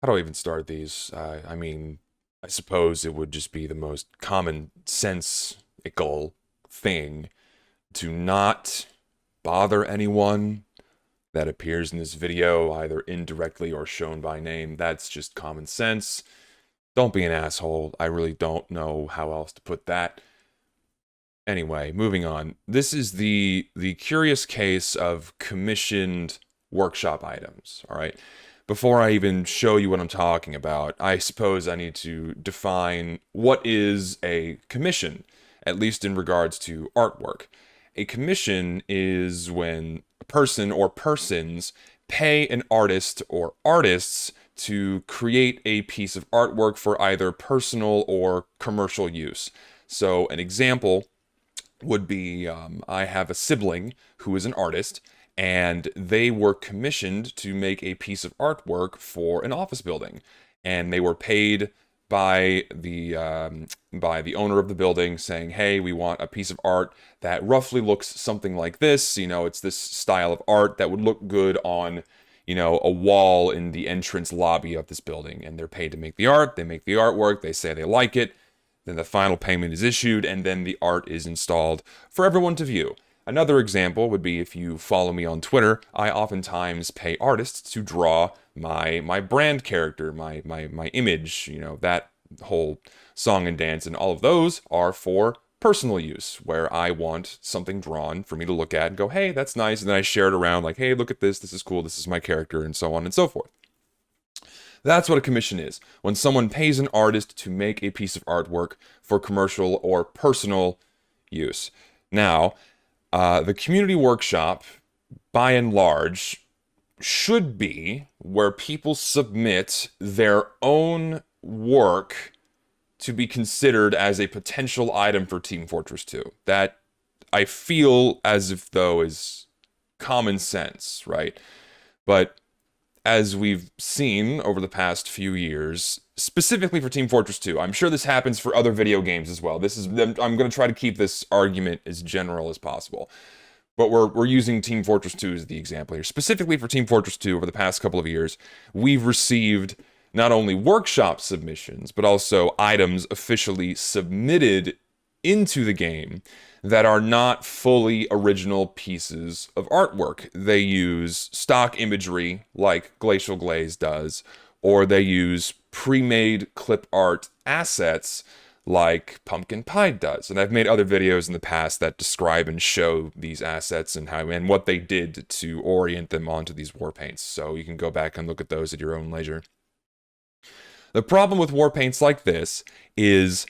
How do I even start these? I mean, I suppose it would just be the most common sensical thing to not bother anyone that appears in this video, either indirectly or shown by name. That's just common sense. Don't be an asshole. I really don't know how else to put that. Anyway, moving on. This is the curious case of commissioned workshop items, all right? Before I even show you what I'm talking about, I suppose I need to define what is a commission, at least in regards to artwork. A commission is when a person or persons pay an artist or artists to create a piece of artwork for either personal or commercial use. So, an example would be I have a sibling who is an artist, and they were commissioned to make a piece of artwork for an office building, and they were paid by the owner of the building, saying, "Hey, we want a piece of art that roughly looks something like this. You know, it's this style of art that would look good on." A wall in the entrance lobby of this building, and they're paid to make the art. They make the artwork. They say they like it. Then the final payment is issued, and then the art is installed for everyone to view. Another example would be if you follow me on Twitter, I oftentimes pay artists to draw my brand character, my image, that whole song and dance, and all of those are for personal use, where I want something drawn for me to look at and go, hey, that's nice, and then I share it around like, hey, look at this is cool, this is my character, and so on and so forth. That's what a commission is. When someone pays an artist to make a piece of artwork for commercial or personal use. Now, the community workshop, by and large, should be where people submit their own work to be considered as a potential item for Team Fortress 2. That I feel as if though is common sense, right? But as we've seen over the past few years, specifically for Team Fortress 2. I'm sure this happens for other video games as well. I'm going to try to keep this argument as general as possible. But we're using Team Fortress 2 as the example here. Specifically for Team Fortress 2 over the past couple of years, we've received not only workshop submissions, but also items officially submitted into the game that are not fully original pieces of artwork. They use stock imagery like Glacial Glaze does, or they use pre-made clip art assets like Pumpkin Pie does. And I've made other videos in the past that describe and show these assets and how and what they did to orient them onto these war paints. So you can go back and look at those at your own leisure. The problem with war paints like this is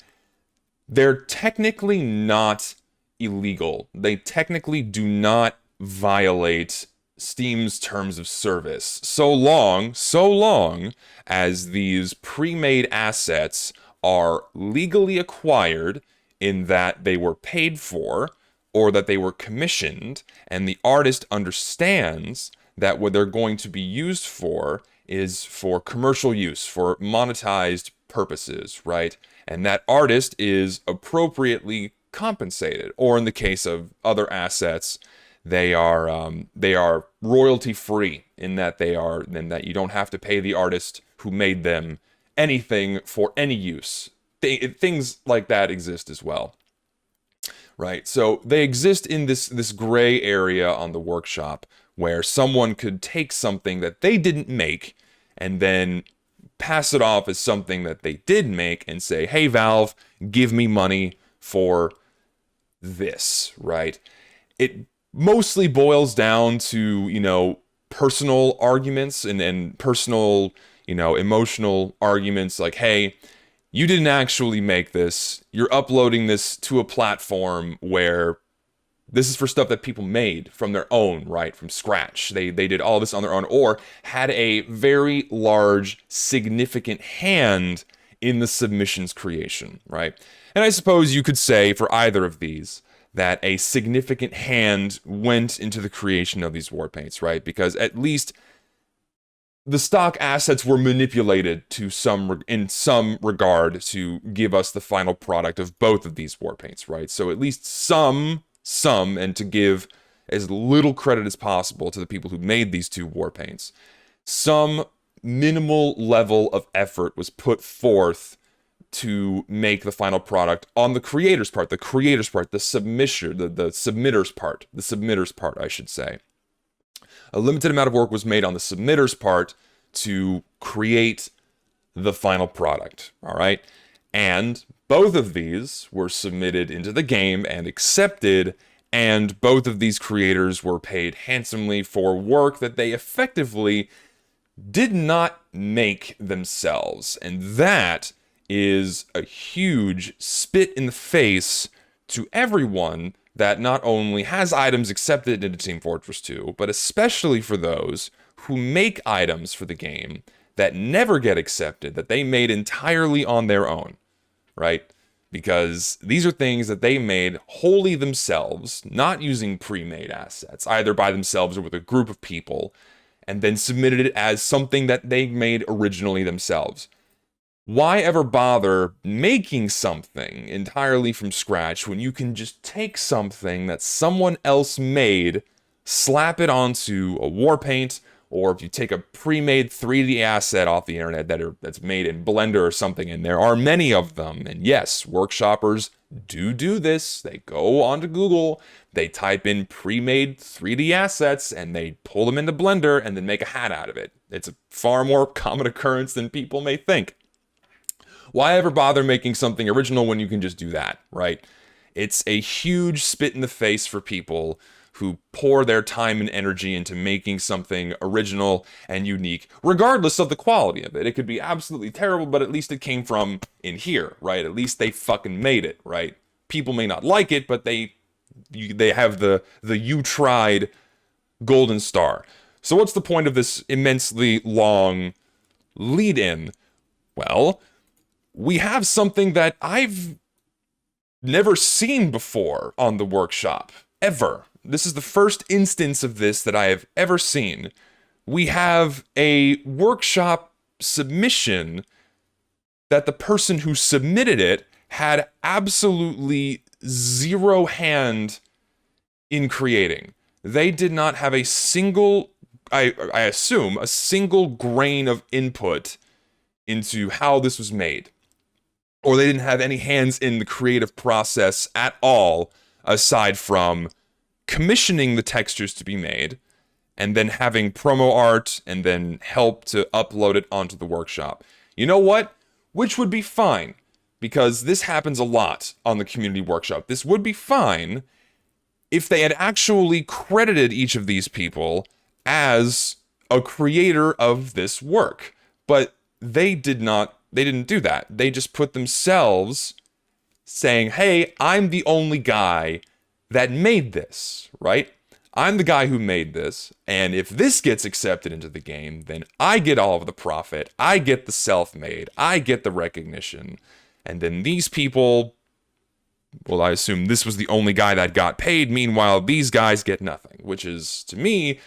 they're technically not illegal. They technically do not violate Steam's terms of service so long as these pre-made assets are legally acquired in that they were paid for or that they were commissioned, and the artist understands that what they're going to be used for is for commercial use, for monetized purposes, right? And that artist is appropriately compensated. Or in the case of other assets, they are royalty free in that you don't have to pay the artist who made them anything for any use. Things like that exist as well. Right? So they exist in this gray area on the workshop where someone could take something that they didn't make and then pass it off as something that they did make and say, hey, Valve, give me money for this, right? It mostly boils down to, personal arguments and personal, emotional arguments like, hey, you didn't actually make this. You're uploading this to a platform where this is for stuff that people made from their own, right? From scratch. They did all this on their own or had a very large, significant hand in the submission's creation, right? And I suppose you could say for either of these that a significant hand went into the creation of these war paints, right? Because at least the stock assets were manipulated in some regard to give us the final product of both of these war paints, right? So at least some, and to give as little credit as possible to the people who made these two war paints, some minimal level of effort was put forth to make the final product on the creator's part, the submitter's part, I should say. A limited amount of work was made on the submitter's part to create the final product, all right? And both of these were submitted into the game and accepted, and both of these creators were paid handsomely for work that they effectively did not make themselves. And that is a huge spit in the face to everyone that not only has items accepted into Team Fortress 2, but especially for those who make items for the game that never get accepted, that they made entirely on their own, right? Because these are things that they made wholly themselves, not using pre-made assets, either by themselves or with a group of people, and then submitted it as something that they made originally themselves. Why ever bother making something entirely from scratch when you can just take something that someone else made, slap it onto a war paint, or if you take a pre-made 3D asset off the internet that's made in Blender or something, and there are many of them, and yes, workshoppers do this. They go onto Google, they type in pre-made 3D assets, and they pull them into Blender and then make a hat out of it. It's a far more common occurrence than people may think. Why ever bother making something original when you can just do that, right? It's a huge spit in the face for people who pour their time and energy into making something original and unique, regardless of the quality of it. It could be absolutely terrible, but at least it came from in here, right? At least they fucking made it, right? People may not like it, but they have the you tried golden star. So what's the point of this immensely long lead-in? Well, we have something that I've never seen before on the workshop, ever. This is the first instance of this that I have ever seen. We have a workshop submission that the person who submitted it had absolutely zero hand in creating. They did not have a single, I assume, a single grain of input into how this was made. Or they didn't have any hands in the creative process at all, aside from commissioning the textures to be made, and then having promo art, and then help to upload it onto the workshop. You know what? Which would be fine, because this happens a lot on the community workshop. This would be fine if they had actually credited each of these people as a creator of this work. But they didn't do that. They just put themselves saying, hey, I'm the only guy that made this, right? I'm the guy who made this, and if this gets accepted into the game, then I get all of the profit, I get the self-made, I get the recognition, and then these people, well, I assume this was the only guy that got paid, meanwhile, these guys get nothing, which is, to me,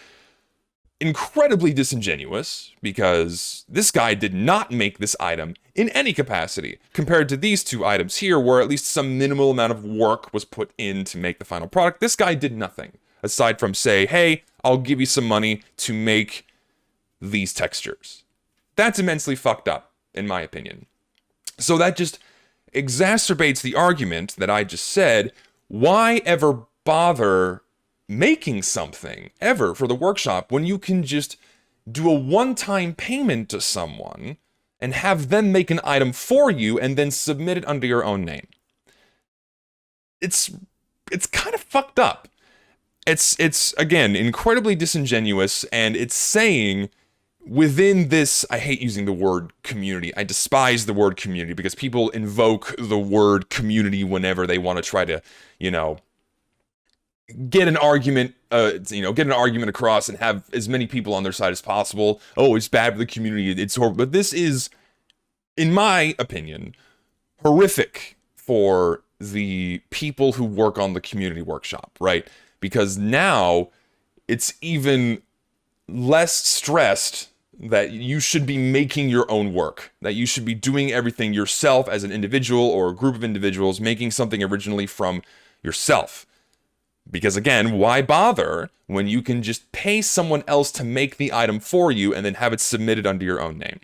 incredibly disingenuous, because this guy did not make this item in any capacity, compared to these two items here, where at least some minimal amount of work was put in to make the final product. This guy did nothing, aside from say, hey, I'll give you some money to make these textures. That's immensely fucked up, in my opinion. So that just exacerbates the argument that I just said. Why ever bother making something ever for the workshop when you can just do a one-time payment to someone and have them make an item for you and then submit it under your own name? It's kind of fucked up. It's again incredibly disingenuous, and it's saying within this, I hate using the word community. I despise the word community because people invoke the word community whenever they want to try to, get an argument, across and have as many people on their side as possible. Oh, it's bad for the community, it's horrible. But this is, in my opinion, horrific for the people who work on the community workshop, right? Because now it's even less stressed that you should be making your own work, that you should be doing everything yourself as an individual or a group of individuals, making something originally from yourself. Because again, why bother when you can just pay someone else to make the item for you and then have it submitted under your own name?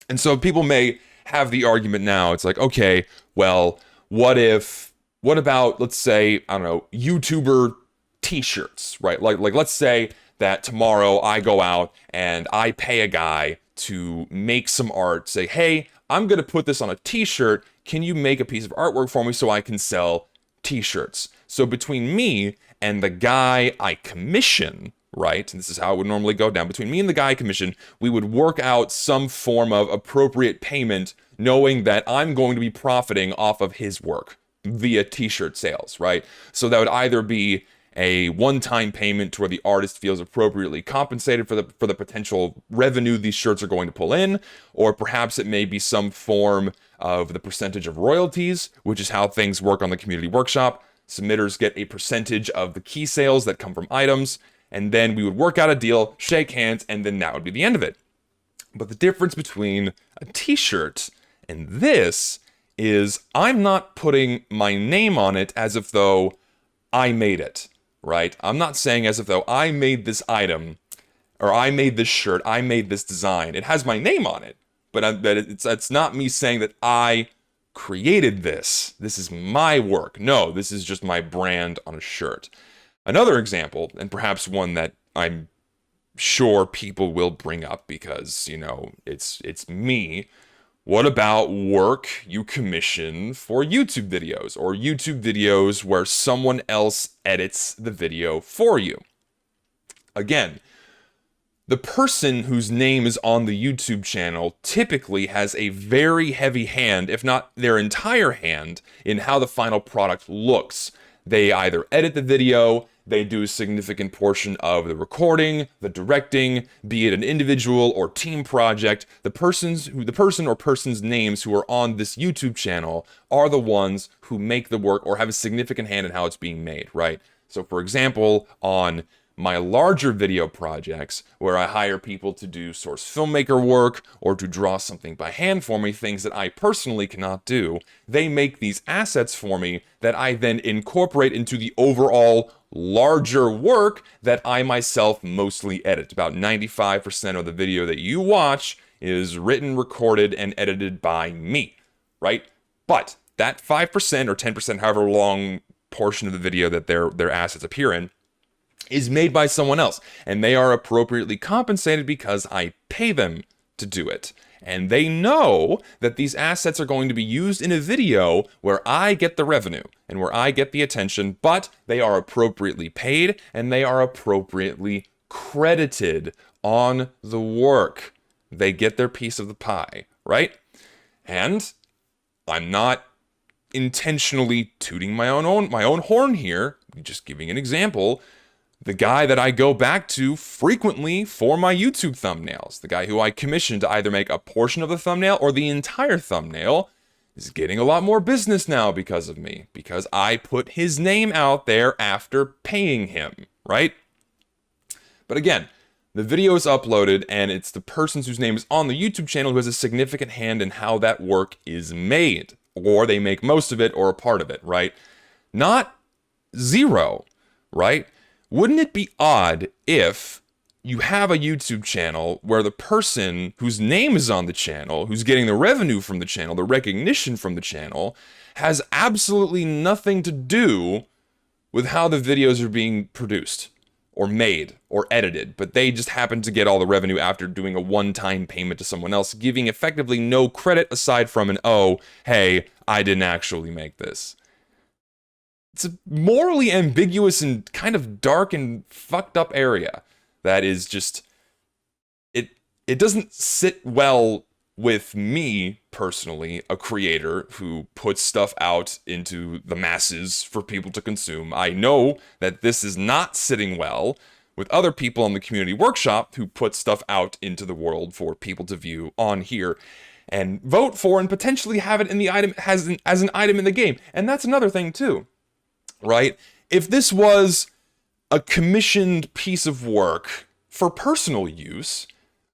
And so people may have the argument now, it's like, okay, well, what about, let's say, I don't know, YouTuber t-shirts, right? Like let's say that tomorrow I go out and I pay a guy to make some art, say, hey, I'm going to put this on a t-shirt. Can you make a piece of artwork for me so I can sell t-shirts? So between me and the guy I commission, right, and this is how it would normally go down, between me and the guy I commission, we would work out some form of appropriate payment, knowing that I'm going to be profiting off of his work via t-shirt sales, right? So that would either be a one-time payment to where the artist feels appropriately compensated for the potential revenue these shirts are going to pull in, or perhaps it may be some form of the percentage of royalties, which is how things work on the community workshop. Submitters get a percentage of the key sales that come from items, and then we would work out a deal, shake hands, and then that would be the end of it. But the difference between a t-shirt and this is I'm not putting my name on it as if though I made it, right? I'm not saying as if though I made this item, or I made this shirt, I made this design. It has my name on it, but it's not me saying that I created this. This is my work. No, this is just my brand on a shirt. Another example, and perhaps one that I'm sure people will bring up because, you know, it's me. What about work you commission for YouTube videos, or YouTube videos where someone else edits the video for you? Again, the person whose name is on the YouTube channel typically has a very heavy hand, if not their entire hand, in how the final product looks. They either edit the video, they do a significant portion of the recording, the directing, be it an individual or team project. The person or persons' names who are on this YouTube channel are the ones who make the work or have a significant hand in how it's being made, right? So for example, on my larger video projects where I hire people to do source filmmaker work or to draw something by hand for me, things that I personally cannot do, they make these assets for me that I then incorporate into the overall larger work that I myself mostly edit. About 95% of the video that you watch is written, recorded, and edited by me, right? But that 5% or 10%, however long portion of the video that their assets appear in, is made by someone else, and they are appropriately compensated because I pay them to do it. And they know that these assets are going to be used in a video where I get the revenue and where I get the attention, but they are appropriately paid and they are appropriately credited on the work. They get their piece of the pie, right? And I'm not intentionally tooting my own horn here, just giving an example. The guy that I go back to frequently for my YouTube thumbnails, the guy who I commissioned to either make a portion of the thumbnail or the entire thumbnail, is getting a lot more business now because of me, because I put his name out there after paying him, right? But again, the video is uploaded and it's the person whose name is on the YouTube channel who has a significant hand in how that work is made, or they make most of it or a part of it, right? Not zero, right? Wouldn't it be odd if you have a YouTube channel where the person whose name is on the channel, who's getting the revenue from the channel, the recognition from the channel, has absolutely nothing to do with how the videos are being produced or made or edited, but they just happen to get all the revenue after doing a one-time payment to someone else, giving effectively no credit aside from an, oh, hey, I didn't actually make this. It's a morally ambiguous and kind of dark and fucked up area that is just, it doesn't sit well with me personally, a creator who puts stuff out into the masses for people to consume. I know that this is not sitting well with other people on the community workshop who put stuff out into the world for people to view on here and vote for and potentially have it in the item as an item in the game. And that's another thing too. Right? If this was a commissioned piece of work for personal use,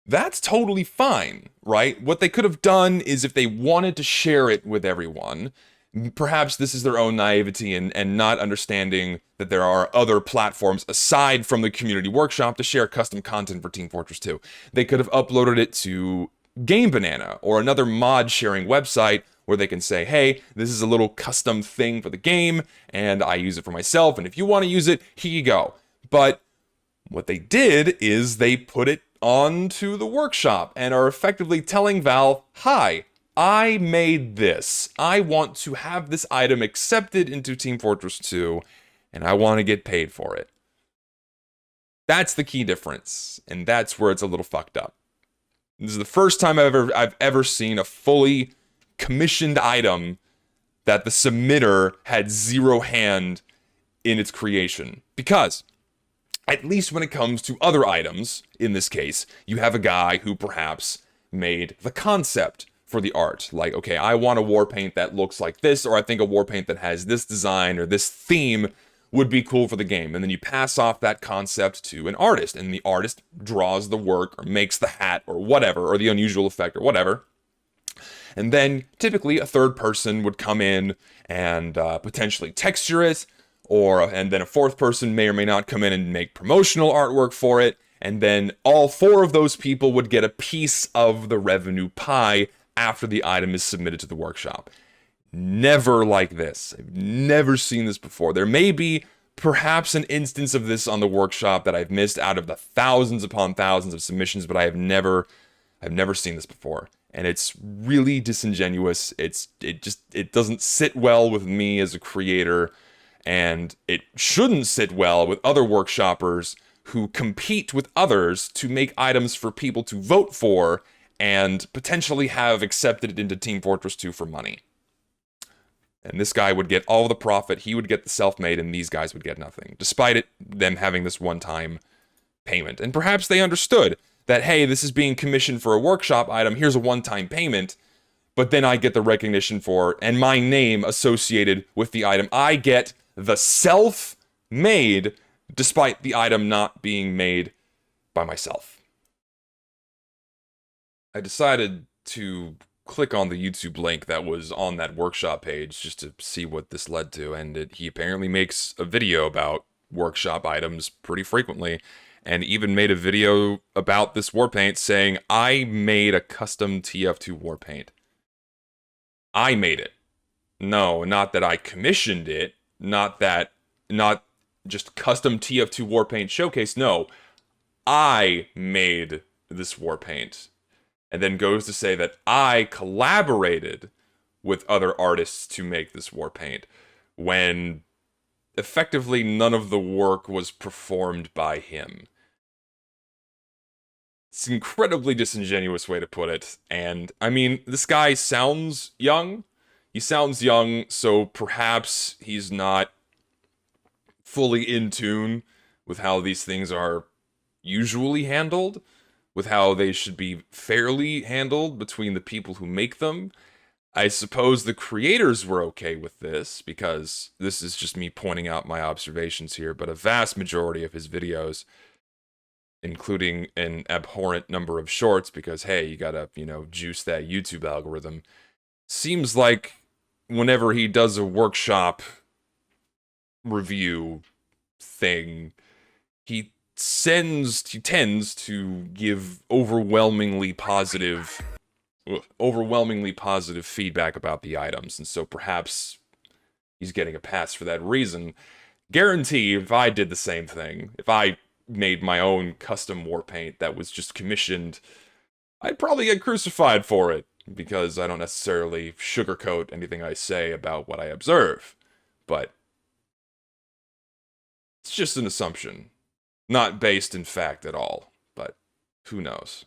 that's totally fine, right? What they could have done is if they wanted to share it with everyone, Perhaps this is their own naivety and not understanding that there are other platforms aside from the community workshop to share custom content for Team Fortress 2. They could have uploaded it to Game Banana or another mod sharing website where they can say, hey, this is a little custom thing for the game, and I use it for myself, and if you want to use it, here you go. But what they did is they put it onto the workshop and are effectively telling Valve, hi, I made this. I want to have this item accepted into Team Fortress 2, and I want to get paid for it. That's the key difference, and that's where it's a little fucked up. This is the first time I've ever seen a fully commissioned item that the submitter had zero hand in its creation. Because, at least when it comes to other items, in this case, you have a guy who perhaps made the concept for the art. Like, okay, I want a war paint that looks like this, or I think a war paint that has this design or this theme would be cool for the game. And then you pass off that concept to an artist, and the artist draws the work or makes the hat or whatever, or the unusual effect or whatever. And then typically a third person would come in and potentially texture it, and then a fourth person may or may not come in and make promotional artwork for it. And then all four of those people would get a piece of the revenue pie after the item is submitted to the workshop. Never like this. I've never seen this before. There may be perhaps an instance of this on the workshop that I've missed out of the thousands upon thousands of submissions, but I've never seen this before. And it's really disingenuous. It doesn't sit well with me as a creator, and it shouldn't sit well with other workshoppers who compete with others to make items for people to vote for and potentially have accepted it into Team Fortress 2 for money. And this guy would get all the profit, he would get the self-made, and these guys would get nothing, despite them having this one-time payment. And perhaps they understood that, hey, this is being commissioned for a workshop item, here's a one-time payment, but then I get the recognition for, and my name associated with the item. I get the self-made, despite the item not being made by myself. I decided to click on the YouTube link that was on that workshop page just to see what this led to, and he apparently makes a video about workshop items pretty frequently, and even made a video about this war paint saying, I made a custom TF2 war paint. I made it. No, not that I commissioned it, not just custom TF2 war paint showcase, no. I made this war paint. And then goes to say that I collaborated with other artists to make this war paint, when effectively none of the work was performed by him. It's an incredibly disingenuous way to put it, and, I mean, this guy sounds young. He sounds young, so perhaps he's not fully in tune with how these things are usually handled, with how they should be fairly handled between the people who make them. I suppose the creators were okay with this, because this is just me pointing out my observations here, but a vast majority of his videos, including an abhorrent number of shorts, because, hey, you gotta, juice that YouTube algorithm, seems like whenever he does a workshop review thing, he tends to give overwhelmingly positive feedback about the items, and so perhaps he's getting a pass for that reason. Guarantee if I did the same thing, if I made my own custom war paint that was just commissioned, I'd probably get crucified for it, because I don't necessarily sugarcoat anything I say about what I observe. But it's just an assumption. Not based in fact at all, but who knows?